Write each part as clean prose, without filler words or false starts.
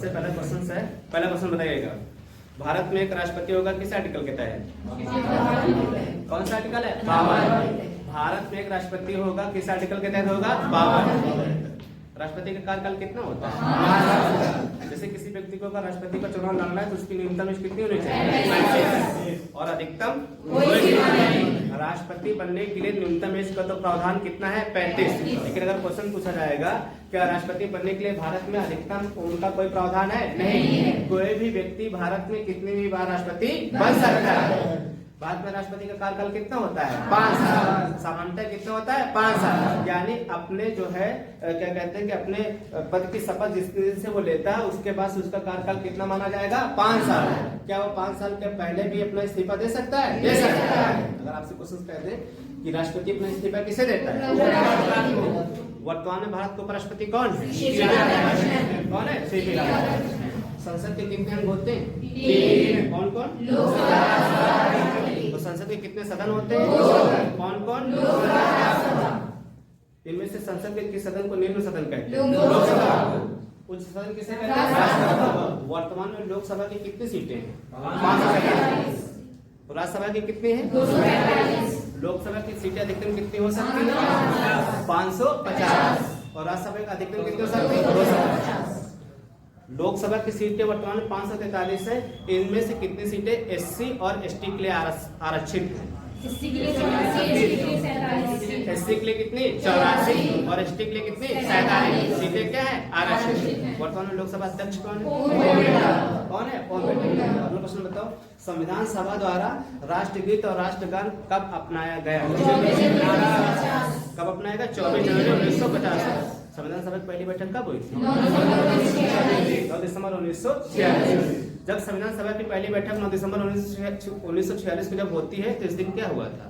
सबसे पहला क्वेश्चन है, पहला क्वेश्चन बताइएगा, भारत में एक राष्ट्रपति होगा किस आर्टिकल के तहत? कौन सा आर्टिकल है? 52। भारत में एक राष्ट्रपति होगा किस आर्टिकल के तहत होगा? 52। राष्ट्रपति का कार्यकाल कितना होता है? जैसे किसी व्यक्ति को अगर राष्ट्रपति का चुनाव लड़ना है तो उसकी न्यूनतम एज कितनी होनी चाहिए और अधिकतम? राष्ट्रपति बनने के लिए न्यूनतम एज का तो प्रावधान कितना है? 35। लेकिन अगर क्वेश्चन पूछा जाएगा क्या राष्ट्रपति बनने के लिए भारत में अधिकतम उनका कोई प्रावधान है? नहीं। कोई भी व्यक्ति भारत में कितनी भी बार राष्ट्रपति बन सकता है। भारत में राष्ट्रपति का कार्यकाल कितना होता है? 5 साल। सामान्यतः कितना होता है? 5 साल। यानी अपने जो है क्या कहते हैं कि अपने पद की शपथ जिस दिन से वो लेता है उसके बाद उसका कार्यकाल कितना माना जाएगा? 5 साल। क्या वो 5 साल के पहले भी अपना इस्तीफा दे सकता है? दे सकता है। अगर आपसे क्वेश्चन कह दे कि राष्ट्रपति अपना इस्तीफा किसे देता है? वर्तमान में भारत के उपराष्ट्रपति कौन है? कौन है? सीपी राधाकृष्णन। संसद के कितने अंग होते हैं? 3। कौन कौन? तो संसद के कितने सदन होते हैं? कौन कौन? इनमें से संसद के किस सदन को निम्न सदन कहते हैं? लोकसभा। उच्च सदन किसे कहते हैं? राज्यसभा। वर्तमान में लोकसभा की कितनी सीटें हैं? 547। तो राज्यसभा की कितनी है? 245। लोकसभा की सीटें अधिकतम कितनी हो सकती है? 550। और राज्यसभा की अधिकतम कितनी हो सकती है? 250। लोकसभा की सीटें वर्तमान में 543 है। इनमें से कितनी सीटें एससी और एसटी के लिए आरक्षित है? एससी के लिए कितनी? 84। और एसटी के लिए कितनी? 47 सीटें क्या है? आरक्षित। वर्तमान में लोकसभा अध्यक्ष कौन है? कौन है? अगला क्वेश्चन बताओ, संविधान सभा द्वारा राष्ट्रगीत और राष्ट्रगान कब अपनाया गया? कब अपनाया गया? 24 जनवरी 1950। संविधान सभा की पहली बैठक कब हुई थी? 9 दिसंबर 1946। जब संविधान सभा की पहली बैठक 9 दिसंबर 1946 को जब होती है तो इस दिन क्या हुआ था?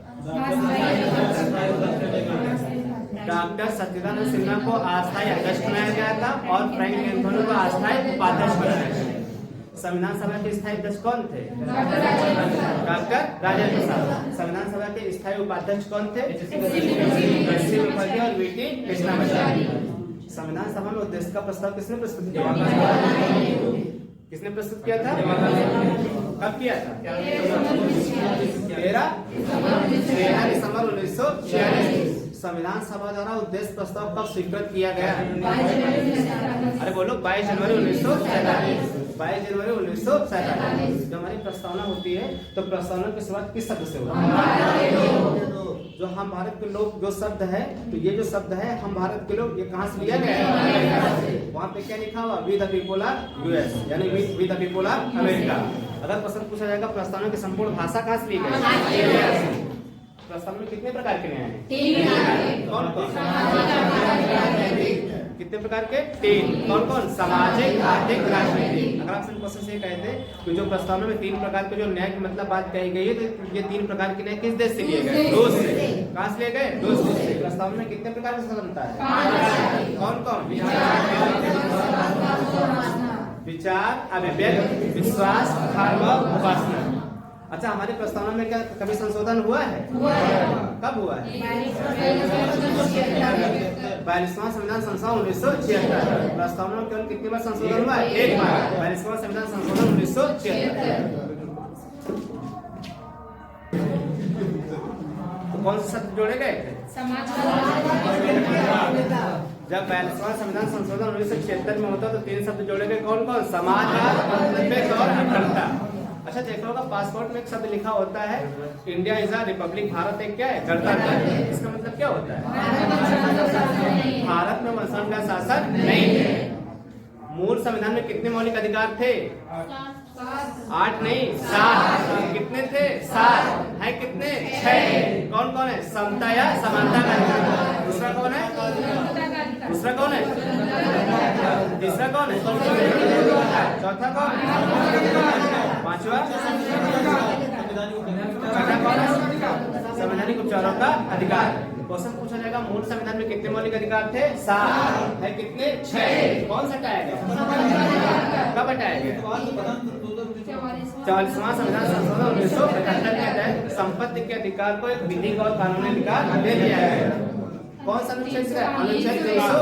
डॉक्टर सच्चिदानंद सिन्हा को अस्थायी अध्यक्ष बनाया गया था और फ्रैंकलिन एंथोनी को अस्थायी उपाध्यक्ष बनाया गया। संविधान सभा के स्थायी अध्यक्ष कौन थे? डॉक्टर राजेंद्र प्रसाद। संविधान सभा के स्थायी उपाध्यक्ष कौन थे? एस.सी. मुखर्जी और वी.टी. कृष्णाचार्य। संविधान सभा में उद्देश्य का प्रस्ताव किसने प्रस्तुत किया? किसने प्रस्तुत किया था? कब किया था? 13 दिसंबर 1946। संविधान सभा द्वारा उद्देश्य प्रस्ताव कब स्वीकृत किया गया? अरे बोलो, 22 जनवरी 1947। 22 जनवरी 1947 जब हमारी प्रस्तावना होती है तो प्रस्तावना की शुरुआत किस शब्द से होती है? जो हम भारत के लोग जो शब्द है, तो ये जो शब्द है हम भारत के लोग, ये कहाँ से लिया गया है? वहाँ पे क्या लिखा हुआ? We the people of US, यानी we the people of America. अगर प्रश्न पूछा जाएगा प्रस्तावना की संपूर्ण भाषा कहाँ से ली गई? प्रस्तावना में कितने प्रकार के न्याय हैं? 3। कौन कौन? कितने प्रकार के? 3। कौन कौन? सामाजिक, आर्थिक, राजनीतिक। अगर आपसे क्वेश्चन से कहते कि जो प्रस्तावना में 3 प्रकार के जो न्याय की मतलब बात कही गई है तो ये 3 प्रकार के न्याय किस देश से लिए गए? रूस से। कहाँ से लिए गए? रूस से। प्रस्तावना में कितने प्रकार की स्वतंत्रता है? कौन कौन? विचार, अभिव्यक्ति, विश्वास, धर्म, उपासना। अच्छा, हमारी प्रस्तावना में क्या कभी संशोधन हुआ है? कब हुआ है? 42वां संविधान संशोधन 1976। प्रस्तावना में केवल कितनी बार संशोधन हुआ है? 1 बार। 42वां संविधान संशोधन 1976। तो कौन से शब्द जोड़े गए थे? जब 42वां संविधान संशोधन 1976 में होता तो 3 शब्द जोड़े गए। कौन कौन? समाज और अखंडता। अच्छा, देखो होगा पासपोर्ट में एक शब्द लिखा होता है India is a republic, Bharat एक क्या है? गणतंत्र है। इसका मतलब क्या होता है? भारत में वंशज का शासन नहीं है। मूल संविधान में कितने मौलिक अधिकार थे? 8 नहीं 7। कितने थे? 7। है कितने? 6। कौन कौन है? समता या समानता का अधिकार। दूसरा कौन है? दूसरा कौन है? तीसरा कौन है? चौथा कौन? 5वां? छठा कौन है? संवैधानिक उपचारों का अधिकार। क्वेश्चन पूछा जाएगा मूल संविधान में कितने मौलिक अधिकार थे? 7। है कितने? 6। कौन सा हटाया गया? कब हटाया गया? 44वां संविधान संशोधन 1975 के तहत संपत्ति के अधिकार को एक विधिक और कानूनी अधिकार दे दिया है। कौन सा अनुच्छेद है? अनुच्छेद 300।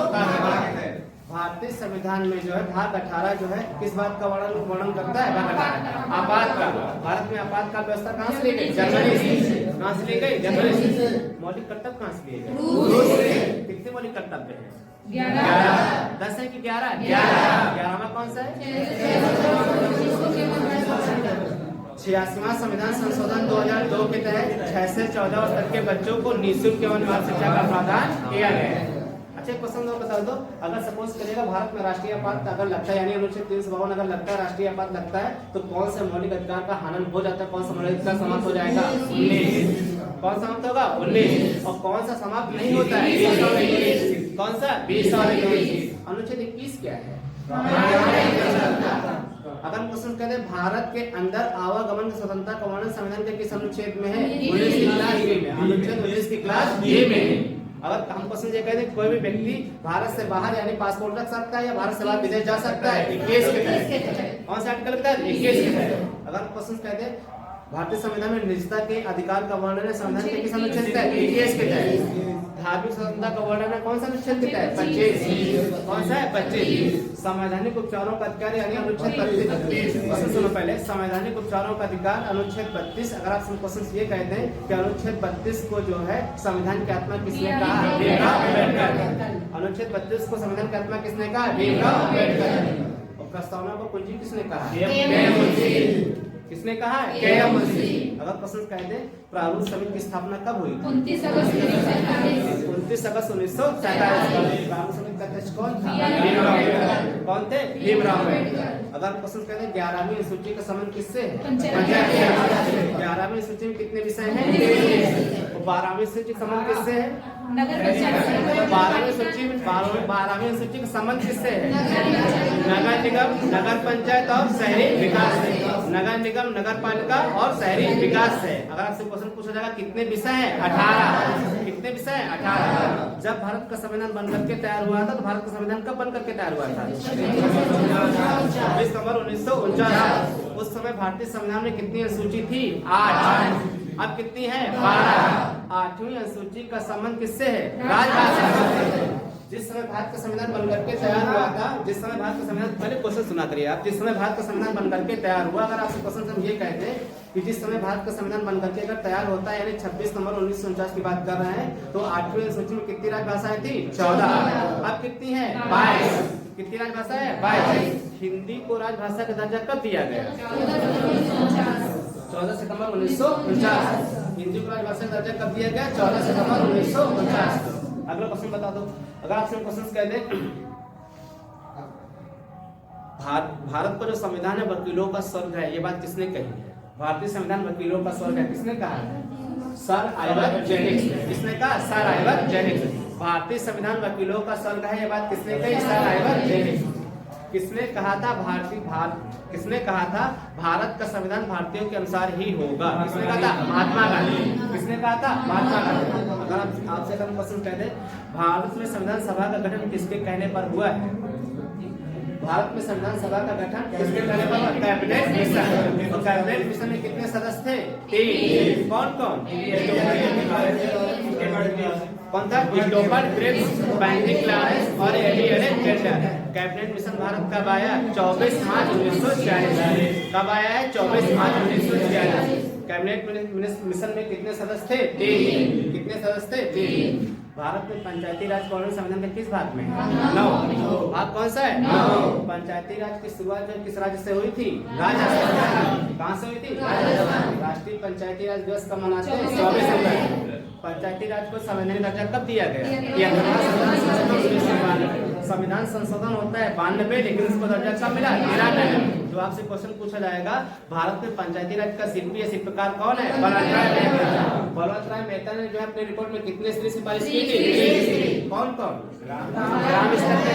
भारतीय संविधान में जो है भाग 18 जो है किस बात का वर्णन करता है? भाग 18 आपातकाल। भारत में आपातकाल व्यवस्था कहाँ से ली गई? जर्मनी से। कहाँ से ली गई? जर्मनी से। मौलिक कर्तव्य कहाँ से लिए गए? रूस से। कितने मौलिक कर्तव्य है? 11। 10 है कि 11? 11 में कौन सा है? 86वां संविधान संशोधन 2002 के तहत 6 से 14 वर्ष तक के बच्चों को निःशुल्क एवं बाल शिक्षा का प्रावधान किया गया है। अच्छा क्वेश्चन और बता दो, अगर सपोज करेगा भारत में राष्ट्रीय आपात अगर लगता है, यानी अनुच्छेद 352 अगर लगता है, राष्ट्रीय आपात लगता है, तो कौन से मौलिक अधिकार का हनन हो जाता है? कौन सा मौलिक अधिकार समाप्त हो जाएगा? 19। कौन समाप्त होगा? 19। और कौन सा समाप्त नहीं होता है? 20 और 21। कौन सा? 20 और 21। अनुच्छेद 21 क्या है? अगर क्वेश्चन कहते हैं भारत के अंदर आवागमन की स्वतंत्रता का वर्णन संविधान के किस अनुच्छेद में है? 19 की क्लास ए में। अनुच्छेद 19 की क्लास ए में। अगर हम क्वेश्चन ये कहते हैं कोई भी व्यक्ति भारत से बाहर यानी पासपोर्ट रख सकता है या भारत से बाहर विदेश जा सकता है? 21 के तहत। कौन सा आर्टिकल के तहत? 21 के तहत। अगर क्वेश्चन कहते हैं भारतीय संविधान में निजता के अधिकार का वर्णन है संविधान के किस अनुच्छेद के तहत? 21 के तहत। धार्मिक स्वतंत्रता का वर्णन है कौन सा अनुच्छेद के तहत? 25। कौन सा है? 25। संवैधानिक उपचारों का अधिकार यानी अनुच्छेद 32। क्वेश्चन सुनो पहले, संवैधानिक उपचारों का अधिकार अनुच्छेद 32। अगर आप क्वेश्चन ये कहते हैं कि अनुच्छेद 32 को जो है संविधान की आत्मा किसने कहा? भीमराव अम्बेडकर। अनुच्छेद 32 को संविधान की आत्मा किसने कहा? भीमराव अम्बेडकर। और प्रस्तावना को कुंजी किसने कहा? किसने कहा? के.एम. मुंशी। अगर प्रश्न कहते हैं प्रारूप समिति की स्थापना कब हुई? 29 अगस्त 1947। प्रारूप समिति का अध्यक्ष कौन था? भीमराव अम्बेडकर। कौन थे? भीमराव अम्बेडकर। अगर प्रश्न कहते हैं 11वीं सूची का संबंध किससे है? 11वीं सूची में कितने विषय हैं? 12वीं सूची का संबंध किससे है? 12वीं सूची का संबंध किससे है? नगर निगम, नगर पंचायत और शहरी विकास से। नगर निगम, नगर पालिका और शहरी विकास से। अगर आपसे क्वेश्चन पूछा जाएगा कितने विषय हैं? 18। कितने विषय हैं? 18। जब भारत का संविधान बनकर के तैयार हुआ था तो भारत का संविधान कब बनकर के तैयार हुआ था? 26 नवंबर 1949। उस समय भारतीय संविधान में कितनी अनुसूची थी? 8। अब कितनी है? 12। 8वीं अनुसूची का संबंध किससे है? राजभाषा से। जिस समय भारत का संविधान बनकर के तैयार हुआ था, जिस समय भारत का संविधान, पहले क्वेश्चन सुना करिए आप, जिस समय भारत का संविधान बनकर के तैयार हुआ, अगर आपसे क्वेश्चन हम ये कहते हैं कि जिस समय भारत का संविधान बनकर के अगर तैयार होता है यानी 26 नवंबर 1949 की बात कर रहे हैं, तो 8वीं अनुसूची में कितनी राजभाषाएं थी? 14। अब कितनी है? 22। कितनी राजभाषा है? 22। हिंदी को राजभाषा का दर्जा कब दिया गया? 14 सितंबर 1949। हिंदी को राजभाषा का दर्जा कब दिया गया? 14 सितंबर 1949। अगला क्वेश्चन बता दो। अगर आपसे क्वेश्चन कह दे भारत का जो संविधान है वकीलों का स्वर्ग है, ये बात किसने कही है? भारतीय संविधान वकीलों का स्वर्ग है, किसने कहा है? Sir Ivor Jennings. किसने कहा? Sir Ivor Jennings. भारतीय संविधान वकीलों का स्वर्ग है, ये बात किसने कही? Sir Ivor Jennings. किसने कहा था? किसने कहा था भारत का संविधान भारतीयों के अनुसार ही होगा? किसने कहा था? महात्मा गांधी। किसने कहा था? महात्मा गांधी। अगर आपसे हम क्वेश्चन कहते हैं भारत में संविधान सभा का गठन किसके कहने पर हुआ है? भारत में संविधान सभा का गठन किसके कहने पर हुआ? Cabinet mission. और कैबिनेट मिशन में कितने सदस्य थे? 3। कौन कौन? कौन था? क्रिस्टोफर क्रिप्स, बेंटिक लॉरेंस और alien tender. Cabinet mission Bharat कब आया? 24 मार्च 1946। कब आया है? 24 मार्च 1946। कैबिनेट मिशन में कितने सदस्य थे? 3। कितने सदस्य थे? 3। भारत में पंचायती राज का वर्णन संविधान के किस भाग में? 9। भाग कौन सा है? 9। पंचायती राज की शुरुआत किस राज्य से हुई थी? राजस्थान। कहाँ से हुई थी? राजस्थान। राष्ट्रीय पंचायती राज दिवस कब मनाते हैं? 24 सितंबर। पंचायती राज को संवैधानिक दर्जा कब दिया गया? संविधान संशोधन होता है 92, लेकिन उसको दर्जा कब मिला? 93। जो आपसे क्वेश्चन पूछा जाएगा भारत में पंचायती राज का शिल्पी या शिल्पकार कौन है? बलवंतराय मेहता। बलवंतराय मेहता ने जो है अपने रिपोर्ट में कितने स्त्री सिफारिश की थी? कौन कौन? ग्राम स्तर पर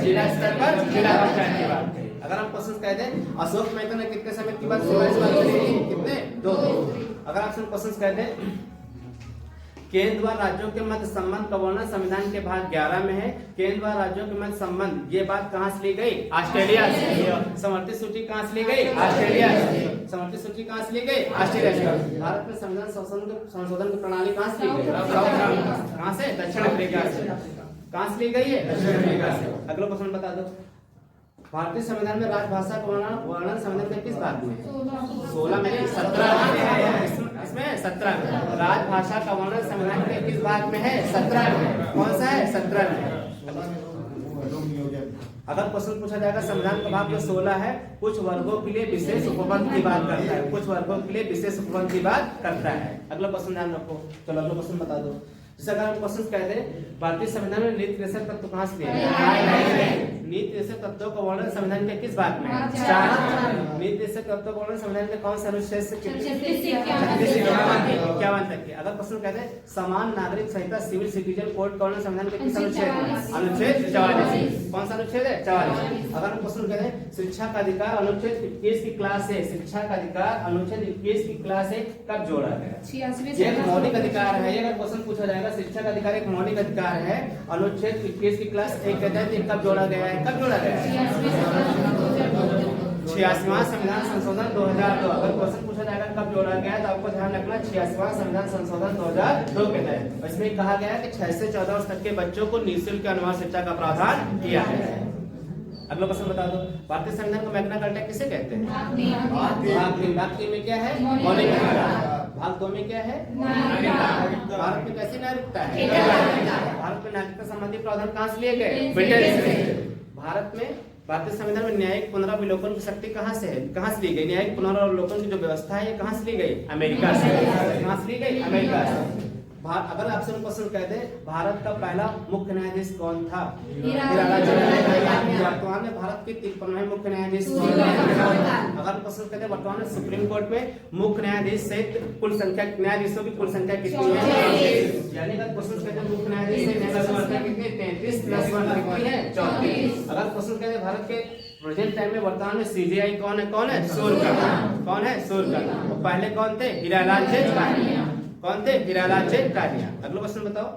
जिला स्तर पर जिला पंचायत की बात। अगर हम क्वेश्चन कहते हैं अशोक मेहता ने कितने समय की बात सिफारिश की थी? कितने? 2। अगर आपसे क्वेश्चन कहते हैं केंद्र व राज्यों के मध्य संबंध का वर्णन संविधान के भाग 11 में है। केंद्र व राज्यों के मध्य संबंध, ये बात कहाँ से ली गई? ऑस्ट्रेलिया से। समर्थित सूची कहाँ से ली गई? ऑस्ट्रेलिया से। समर्थित सूची कहाँ से ली गई? ऑस्ट्रेलिया से। भारत में संविधान संशोधन की प्रणाली कहाँ से ली गई? कहाँ से? दक्षिण अफ्रीका से। कहाँ से ली गई है? दक्षिण अफ्रीका से। अगला क्वेश्चन बता दो, भारतीय संविधान में राजभाषा का वर्णन संविधान के किस भाग में? 16 में 17 इसमें 17 में। राजभाषा का वर्णन संविधान के किस भाग में है? 17 में। कौन सा है? 17 में। अगर क्वेश्चन पूछा जाएगा संविधान का भाग जो 16 है कुछ वर्गों के लिए विशेष उपबंध की बात करता है, कुछ वर्गों के लिए विशेष उपबंध की बात करता है। अगला क्वेश्चन ध्यान रखो। चलो अगला क्वेश्चन बता दो। जैसे अगर हम क्वेश्चन कह दे भारतीय संविधान में नीति निर्देशक तत्व कहाँ से लिए? नीति निर्देशक तत्वों का वर्णन संविधान के किस भाग में? 4। नीति निर्देशक तत्वों का वर्णन संविधान के कौन से अनुच्छेद से? 51 तक के। अगर क्वेश्चन कहते हैं समान नागरिक संहिता सिविल सिटीजन कोड का वर्णन संविधान के किस अनुच्छेद में? अनुच्छेद 44। कौन सा अनुच्छेद है? 44। अगर हम क्वेश्चन कहते हैं शिक्षा का अधिकार अनुच्छेद 21 की क्लास है, शिक्षा का अधिकार अनुच्छेद 21 की क्लास है कब जोड़ा गया? ये एक मौलिक अधिकार है। ये अगर क्वेश्चन पूछा जाएगा शिक्षा का अधिकार एक मौलिक अधिकार है, अनुच्छेद 21 की क्लास 1 के तहत कब जोड़ा गया है? कब जोड़ा गया है? 86वां संविधान संशोधन 2002। अगर क्वेश्चन पूछा जाएगा कब जोड़ा गया है तो आपको ध्यान रखना 86वां संविधान संशोधन 2002 के तहत। इसमें कहा गया है कि 6 से 14 वर्ष तक के बच्चों को निःशुल्क अनिवार्य शिक्षा का प्रावधान किया है। अगला क्वेश्चन बता दो, भारतीय संविधान को मैग्ना कार्टा किसे कहते हैं? भाग 3 में क्या है? मौलिक अधिकार। भाग 2 में क्या है? भारत में कैसी नागरिकता है? भारत में नागरिकता संबंधी प्रावधान कहाँ से लिए गए? ब्रिटेन से। भारत में भारतीय संविधान में न्यायिक पुनरावलोकन की शक्ति कहाँ से है? कहाँ से ली गई? न्यायिक पुनरावलोकन की जो व्यवस्था है ये कहाँ से ली गई? अमेरिका से। कहाँ से ली गई? अमेरिका से। अगर आपसे क्वेश्चन कह दे भारत का पहला मुख्य न्यायाधीश कौन था? वर्तमान में भारत के 53वें मुख्य न्यायाधीश कौन है? अगर क्वेश्चन कहते वर्तमान में सुप्रीम कोर्ट में मुख्य न्यायाधीश सहित कुल संख्या न्यायाधीशों की कुल संख्या कितनी है? यानी अगर क्वेश्चन कहते मुख्य न्यायाधीश कितनी? 33 प्लस 1 कितनी है? 34। अगर क्वेश्चन कहते भारत के प्रेजेंट टाइम में वर्तमान में सीजेआई कौन है? कौन है? सूरकर्णा। कौन है? सूरकर्णा। और पहले कौन थे? हीरालाल कानिया। कौन थे? हीरालाल कानिया। अगला क्वेश्चन बताओ,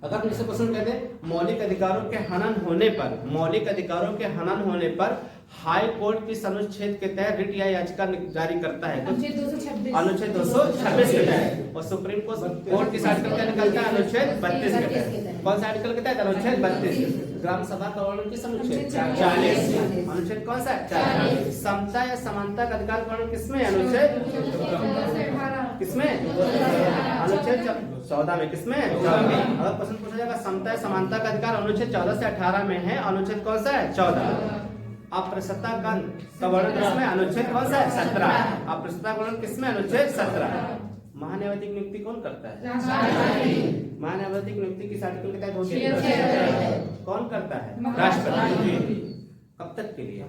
अगर हम इसे क्वेश्चन कहते हैं मौलिक अधिकारों के हनन होने पर, मौलिक अधिकारों के हनन होने पर हाई कोर्ट किस अनुच्छेद के तहत रिट या याचिका जारी करता है? अनुच्छेद 226 के तहत। और सुप्रीम कोर्ट किस आर्टिकल के तहत निकलता है? अनुच्छेद 32 के तहत। कौन सा आर्टिकल के तहत? अनुच्छेद 32। ग्राम सभा का वर्णन किस अनुच्छेद? 40। अनुच्छेद कौन सा? 40। समता या समानता का अधिकार वर्णन किसमें? अनुच्छेद किसमें? अनुच्छेद 14 में। किसमें? 14। अगर क्वेश्चन पूछा जाएगा समता या समानता का अधिकार अनुच्छेद 14 से 18 में है, अनुच्छेद कौन सा है? 14। अप्रस्तुता का वर्णन किसमें? अनुच्छेद कौन सा है? 17। अप्रस्तुता का वर्णन किसमें? अनुच्छेद 17। महान्यायवादी की नियुक्ति कौन करता है? महान्यायवादी की नियुक्ति किस आर्टिकल के तहत होती है? कौन करता है? राष्ट्रपति। कब तक के लिए?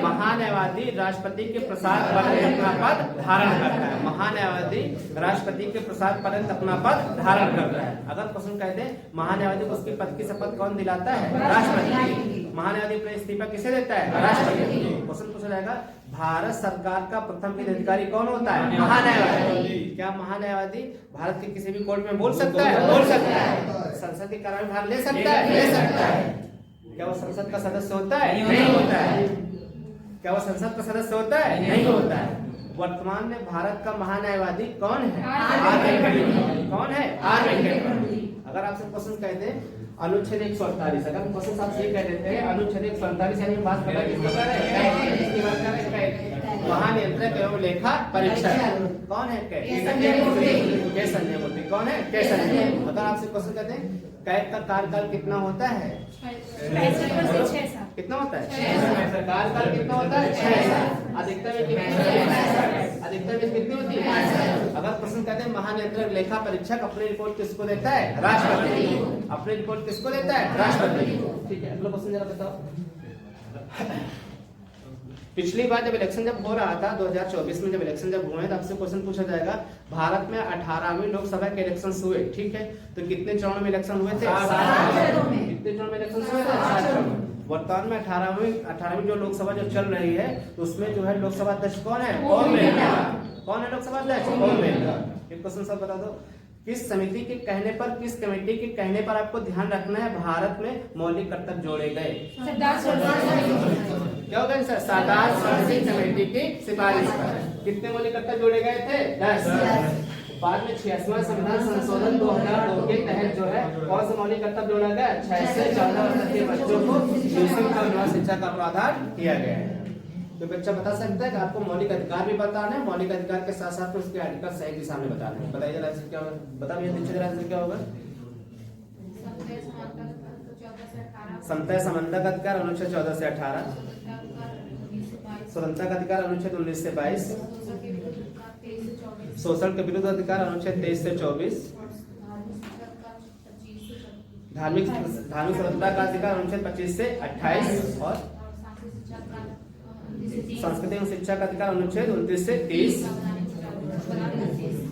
महान्यायवादी राष्ट्रपति के प्रसाद पर्यंत अपना पद धारण करता है। महान्यायवादी राष्ट्रपति के प्रसाद पर्यंत अपना पद धारण करता है। अगर क्वेश्चन कहते हैं महान्यायवादी को उसकी पद की शपथ कौन दिलाता है? राष्ट्रपति। महान्यायवादी अपना इस्तीफा किसे देता है? राष्ट्रपति। क्वेश्चन पूछा जाएगा भारत सरकार का प्रथम विधि अधिकारी कौन होता है? महान्यायवादी। क्या महान्यायवादी भारत के किसी भी कोर्ट में बोल सकता है? बोल सकता है। संसद के कार्य में भाग ले सकता है? ले सकता है। क्या वो संसद का सदस्य होता है? नहीं होता है। क्या वो संसद का सदस्य होता है? नहीं होता है। वर्तमान में भारत का महान्यायवादी कौन है? आर वेंकटेश्वर। कौन है? आर वेंकटेश्वर। अगर आपसे क्वेश्चन कहते हैं अनुच्छेद 148, अगर क्वेश्चन आपसे ये कह देते हैं अनुच्छेद 148 यानी बात कर रहे हैं महानियंत्रक एवं लेखा परीक्षक कौन है? के संजय मूर्ति। कौन है? के संजय। अगर आपसे क्वेश्चन कहते हैं कैग का कार्यकाल कितना होता है? 65 से 6 साल। कितना होता है? कार्यकाल कितना होता है? 6 साल। अधिकतम में कितनी होती है? अगर प्रश्न कहते हैं महानियंत्रक लेखा परीक्षक अपनी रिपोर्ट किसको देता है? राष्ट्रपति। अपनी रिपोर्ट किसको देता है? राष्ट्रपति। ठीक है, अगला क्वेश्चन जरा बताओ। पिछली बार जब इलेक्शन जब हो रहा था 2024 में जब इलेक्शन जब हुए तो आपसे क्वेश्चन पूछा जाएगा भारत में 18वीं लोकसभा के इलेक्शन हुए, ठीक है, तो कितने चरणों में इलेक्शन हुए थे? 7 में। कितने चरणों में इलेक्शन हुए थे? 7 चरणों में। वर्तमान में 18वीं जो लोकसभा जो चल रही है तो उसमें जो है लोकसभा अध्यक्ष कौन है? ओम बिरला। कौन है लोकसभा अध्यक्ष? ओम बिरला। एक क्वेश्चन सब बता दो, किस समिति के कहने पर, किस कमेटी के कहने पर आपको ध्यान रखना है भारत में मौलिक कर्तव्य जोड़े गए? क्या होगा सर? सरदार सरोवर कमेटी की सिफारिश पर। कितने मौलिक कर्तव्य जोड़े गए थे? 10। बाद में 86वां संविधान संशोधन 2002 के तहत जो है कौन सा मौलिक कर्तव्य जोड़ा गया? 6 से 14 वर्ष के बच्चों को निःशुल्क और निवास शिक्षा का प्रावधान किया गया है। तो बच्चा बता सकता है कि आपको मौलिक अधिकार भी बताना है, मौलिक अधिकार के साथ साथ उसके आर्टिकल सही दिशा में बताना है। बताइए जरा क्या होगा? बताइए दीजिए जरा क्या होगा? समता समानता का अधिकार अनुच्छेद 14 से 18, स्वतंत्रता का अधिकार अनुच्छेद 19 से 22, शोषण के विरुद्ध अधिकार अनुच्छेद 23 से 24, धार्मिक स्वतंत्रता का अधिकार अनुच्छेद 25 से 28 और संस्कृति एवं शिक्षा का अधिकार अनुच्छेद 29 से 30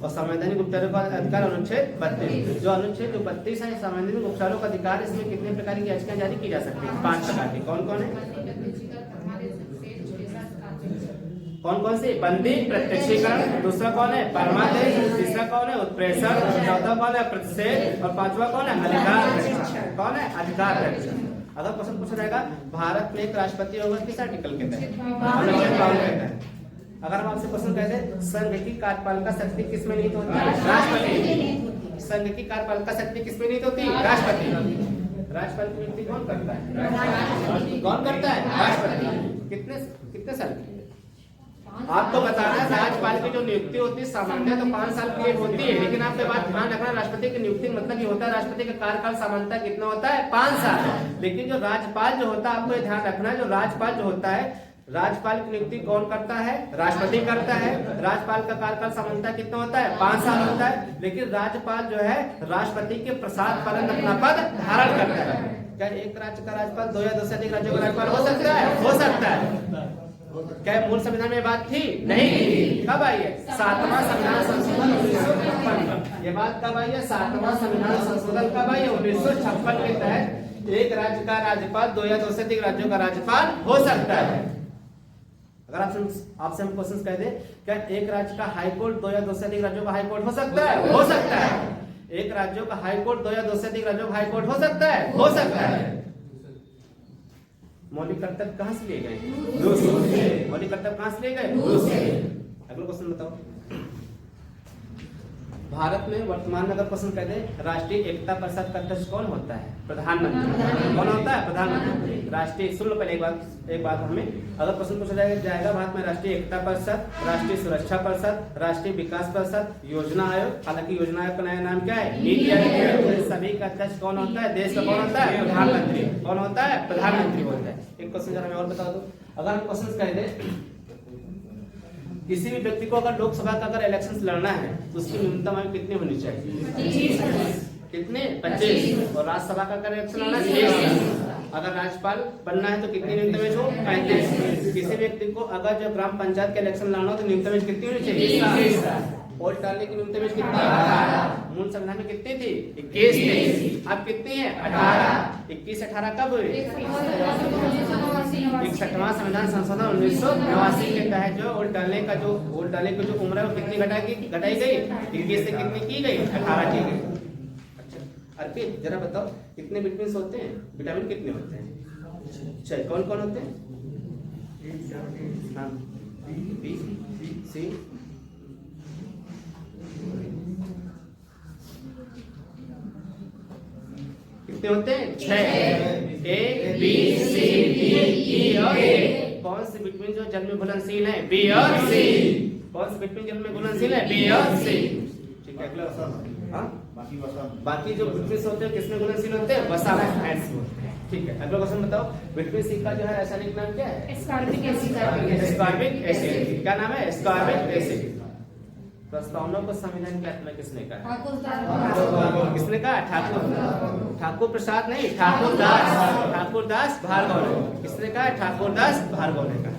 और संवैधानिक उपचारों का अधिकार अनुच्छेद 32। जो अनुच्छेद 32 है संवैधानिक उपचारों का अधिकार, इसमें कितने प्रकार की याचिकाएं जारी की जा सकती है? 5 प्रकार की। कौन कौन है? कौन कौन सी? बंदी, प्रत्यक्षीकरण, दूसरा कौन है? परमादेश, तीसरा कौन है? उत्प्रेषण, चौथा कौन है? प्रतिषेध और पांचवा कौन है? अधिकार रक्षा। कौन है? अधिकार रक्षा। अगर क्वेश्चन पूछा जाएगा भारत में एक राष्ट्रपति होगा किस आर्टिकल के तहत? अनुच्छेद 52 के तहत। अगर हम आपसे क्वेश्चन कहते संघ की कार्यपालिका शक्ति किसमें निहित होती है? राष्ट्रपति। संघ की कार्यपालिका शक्ति किसमें निहित होती है? राष्ट्रपति। राष्ट्रपति की नियुक्ति कौन करता है? कौन करता है? राष्ट्रपति। कितने साल की? आपको बताना है राज्यपाल की जो नियुक्ति होती है सामान्य तो 5 साल के लिए होती है, लेकिन आपके बात ध्यान रखना राष्ट्रपति की नियुक्ति मतलब ये होता है राष्ट्रपति का कार्यकाल सामान्यतः कितना होता है? 5 साल। लेकिन जो राज्यपाल जो होता है आपको ये ध्यान रखना है, जो राज्यपाल जो होता है, राज्यपाल की नियुक्ति कौन करता है? राष्ट्रपति करता है। राज्यपाल का कार्यकाल सामान्यतः कितना होता है? 5 साल होता है। लेकिन राज्यपाल जो है राष्ट्रपति के प्रसाद पर्यंत अपना पद धारण करता है। क्या एक राज्य का राज्यपाल 2 या 2 से अधिक राज्यों का राज्यपाल हो सकता है? हो सकता है। क्या मूल संविधान में बात थी? नहीं। कब आई है? 7वां संविधान संशोधन 1956। ये बात कब आई है? 7वां संविधान संशोधन कब आई है? 1956 के तहत एक राज्य का राज्यपाल 2 या 2 से अधिक राज्यों का राज्यपाल हो सकता है। अगर आपसे हम क्वेश्चन कह दे क्या एक राज्य का हाईकोर्ट 2 या 2 से अधिक राज्यों का हाईकोर्ट हो सकता है? हो सकता है। एक राज्यों का हाईकोर्ट 2 या 2 से अधिक राज्यों का हाईकोर्ट हो सकता है? हो सकता है। मौलिक कर्तव्य कहां से लिए गए? रूस से। मौलिक कर्तव्य कहां से लिए गए? रूस से। अगला क्वेश्चन बताओ। भारत में वर्तमान में अगर क्वेश्चन कह दे राष्ट्रीय एकता परिषद का अध्यक्ष कौन होता है? प्रधानमंत्री। कौन होता है? प्रधानमंत्री। राष्ट्रीय सुन लो पहले एक बात हमें अगर क्वेश्चन पूछा जाएगा भारत में राष्ट्रीय एकता परिषद, राष्ट्रीय सुरक्षा परिषद, राष्ट्रीय विकास परिषद, योजना आयोग। हालांकि योजना आयोग का नया नाम क्या है? नीति आयोग। सभी का अध्यक्ष कौन होता है? देश का कौन होता है? प्रधानमंत्री। कौन होता है? प्रधानमंत्री होता है। एक क्वेश्चन जरा मैं और बता दूं। अगर हम क्वेश्चन कह दे किसी भी व्यक्ति को अगर लोकसभा का अगर इलेक्शन लड़ना है तो उसकी न्यूनतम आयु कितनी होनी चाहिए? 25। कितने? 25। और राज्यसभा का अगर इलेक्शन लड़ना है अगर राज्यपाल बनना है तो कितनी न्यूनतम एज हो? 35। किसी व्यक्ति को अगर जो ग्राम पंचायत के इलेक्शन लड़ना हो तो न्यूनतम एज कितनी होनी चाहिए? वोट डालने की न्यूनतम एज कितनी? 18। मूल संविधान में कितनी थी? 21 थी। अब कितनी है? 18। 21 18 कब हुई? 61वां संविधान संशोधन 1989 के तहत जो वोट डालने की जो उम्र है वो कितनी घटाई गई? 21 से कितनी की गई? 18 की गई। अच्छा अर्पित जरा बताओ कितने विटामिन होते हैं? विटामिन कितने होते हैं? 6। कौन कौन होते हैं? हाँ बी सी कितने होते हैं? 6। A B C D E और ए। कौन से विटामिन जो जल में घुलनशील है? बी और सी। कौन से विटामिन जल में घुलनशील है? बी और सी। ठीक है अगला। हाँ बाकी जो विटामिन होते हैं किसमें घुलनशील होते हैं? वसा में। ठीक है अगला क्वेश्चन बताओ। विटामिन सी का जो है रासायनिक नाम क्या है? Ascorbic acid. Ascorbic acid. क्या नाम है? Ascorbic acid. प्रस्तावना को संविधान के में किसने कहा? किसने कहा? ठाकुर प्रसाद नहीं, ठाकुरदास भार्गव ने। किसने कहा? ठाकुरदास भार्गव ने कहा।